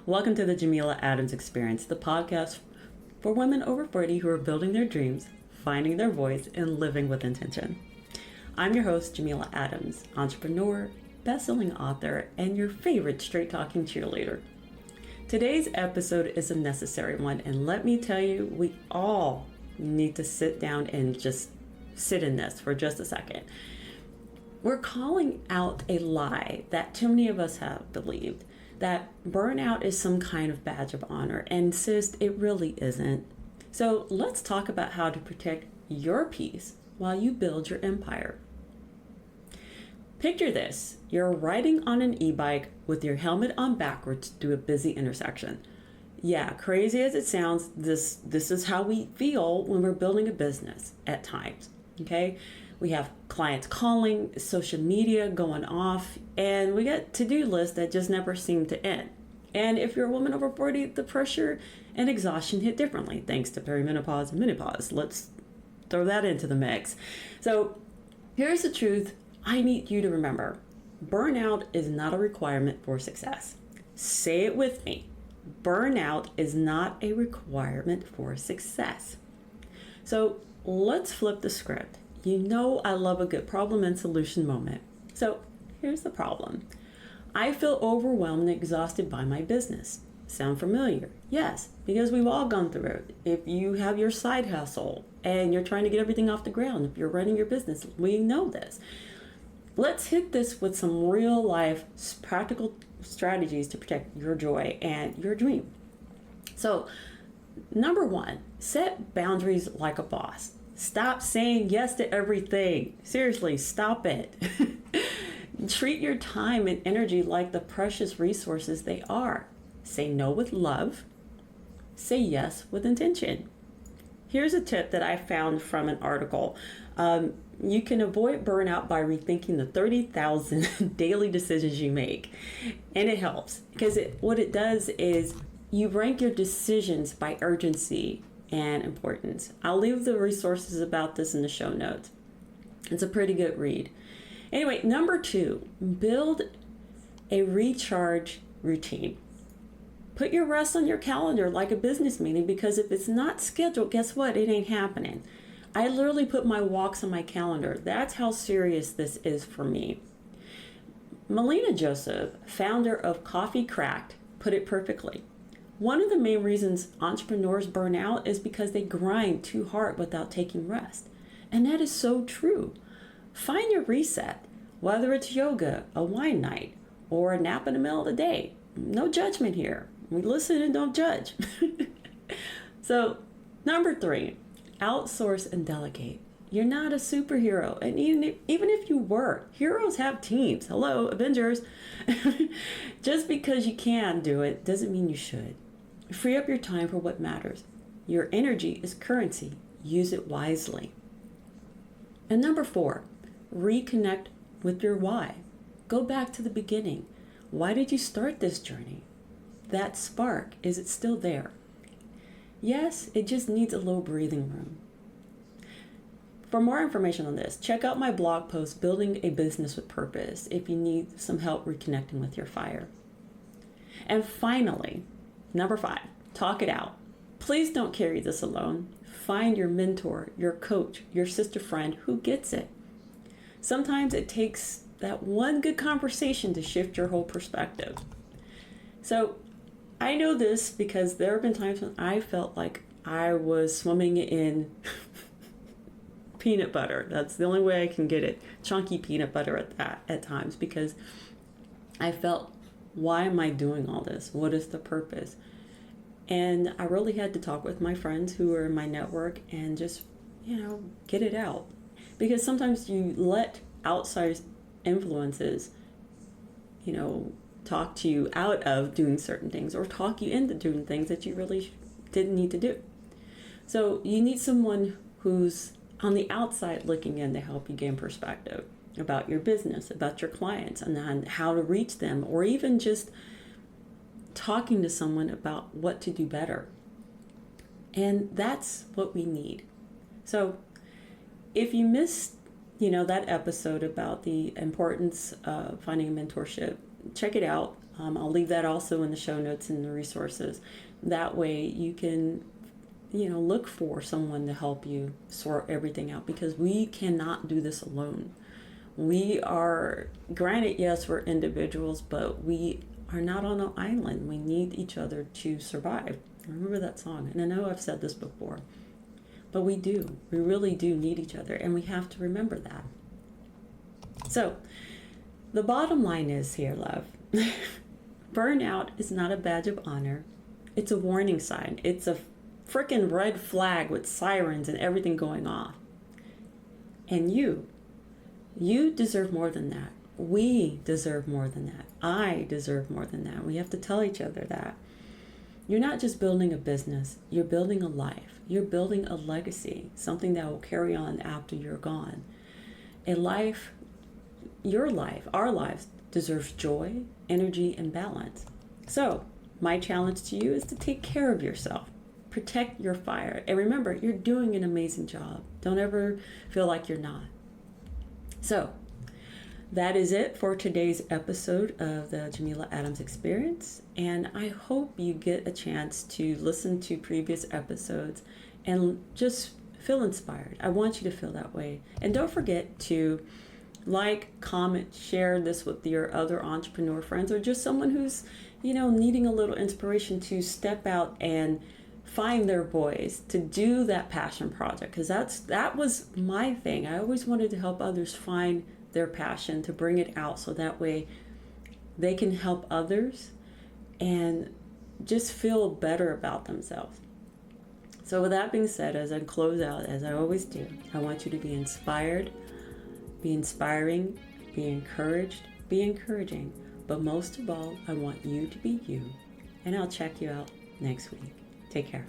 Welcome to the Jameela Adams Experience, the podcast for women over 40 who are building their dreams, finding their voice, and living with intention. I'm your host, Jameela Adams, entrepreneur, best-selling author, and your favorite straight-talking cheerleader. Today's episode is a necessary one, and let me tell you, we all need to sit down and just sit in this for just a second. We're calling out a lie that too many of us have believed, that burnout is some kind of badge of honor, and sis, it really isn't. So let's talk about how to protect your peace while you build your empire. Picture this, you're riding on an e-bike with your helmet on backwards through a busy intersection. Yeah, crazy as it sounds, this is how we feel when we're building a business at times, okay? We have clients calling, social media going off, and we get to-do lists that just never seem to end. And if you're a woman over 40, the pressure and exhaustion hit differently thanks to perimenopause and menopause. Let's throw that into the mix. So here's the truth I need you to remember. Burnout is not a requirement for success. Say it with me. Burnout is not a requirement for success. So let's flip the script. You know I love a good problem and solution moment. So here's the problem. I feel overwhelmed and exhausted by my business. Sound familiar? Yes, because we've all gone through it. If you have your side hustle and you're trying to get everything off the ground, if you're running your business, we know this. Let's hit this with some real life practical strategies to protect your joy and your dream. So, number one, set boundaries like a boss. Stop saying yes to everything. Seriously, stop it. Treat your time and energy like the precious resources they are. Say no with love. Say yes with intention. Here's a tip that I found from an article. You can avoid burnout by rethinking the 30,000 daily decisions you make. And it helps because what it does is you rank your decisions by urgency and importance. I'll leave the resources about this in the show notes. It's a pretty good read. Anyway, number two, build a recharge routine. Put your rest on your calendar like a business meeting, because if it's not scheduled, guess what? It ain't happening. I literally put my walks on my calendar. That's how serious this is for me. Melina Joseph, founder of Coffee Cracked, put it perfectly. One of the main reasons entrepreneurs burn out is because they grind too hard without taking rest. And that is so true. Find your reset, whether it's yoga, a wine night, or a nap in the middle of the day. No judgment here. We listen and don't judge. So, number three, outsource and delegate. You're not a superhero. And even if you were, heroes have teams. Hello, Avengers. Just because you can do it doesn't mean you should. Free up your time for what matters. Your energy is currency. Use it wisely. And number four, reconnect with your why. Go back to the beginning. Why did you start this journey? That spark, is it still there? Yes, it just needs a little breathing room. For more information on this, check out my blog post, Building a Business with Purpose, if you need some help reconnecting with your fire. And finally, number five, talk it out. Please don't carry this alone. Find your mentor, your coach, your sister friend who gets it. Sometimes it takes that one good conversation to shift your whole perspective. So I know this because there have been times when I felt like I was swimming in peanut butter. That's the only way I can get it. Chunky peanut butter at times, because I felt, why am I doing all this? What is the purpose? And I really had to talk with my friends who are in my network and just, get it out. Because sometimes you let outside influences, talk to you out of doing certain things, or talk you into doing things that you really didn't need to do. So you need someone who's on the outside looking in to help you gain perspective about your business, about your clients, and how to reach them, or even just talking to someone about what to do better. And that's what we need. So if you missed, that episode about the importance of finding a mentorship, check it out. I'll leave that also in the show notes and the resources. That way you can, look for someone to help you sort everything out, because we cannot do this alone. We are, granted, yes, we're individuals, but we are not on an island. We need each other to survive. Remember that song. And I know I've said this before, but we do. We really do need each other, and we have to remember that. So the bottom line is here, love. Burnout is not a badge of honor. It's a warning sign. It's a freaking red flag with sirens and everything going off. And you deserve more than that. We deserve more than that. I deserve more than that. We have to tell each other that. You're not just building a business, you're building a life. You're building a legacy, something that will carry on after you're gone. A life, your life, our lives deserves joy, energy, and balance. So, my challenge to you is to take care of yourself. Protect your fire. And remember, you're doing an amazing job. Don't ever feel like you're not. So, that is it for today's episode of the Jameela Adams Experience. And I hope you get a chance to listen to previous episodes and just feel inspired. I want you to feel that way. And don't forget to like, comment, share this with your other entrepreneur friends, or just someone who's, needing a little inspiration to step out and find their voice, to do that passion project. Because that was my thing. I always wanted to help others find their passion, to bring it out, so that way they can help others and just feel better about themselves. So with that being said, as I close out, as I always do, I want you to be inspired, be inspiring, be encouraged, be encouraging. But most of all, I want you to be you. And I'll check you out next week. Take care.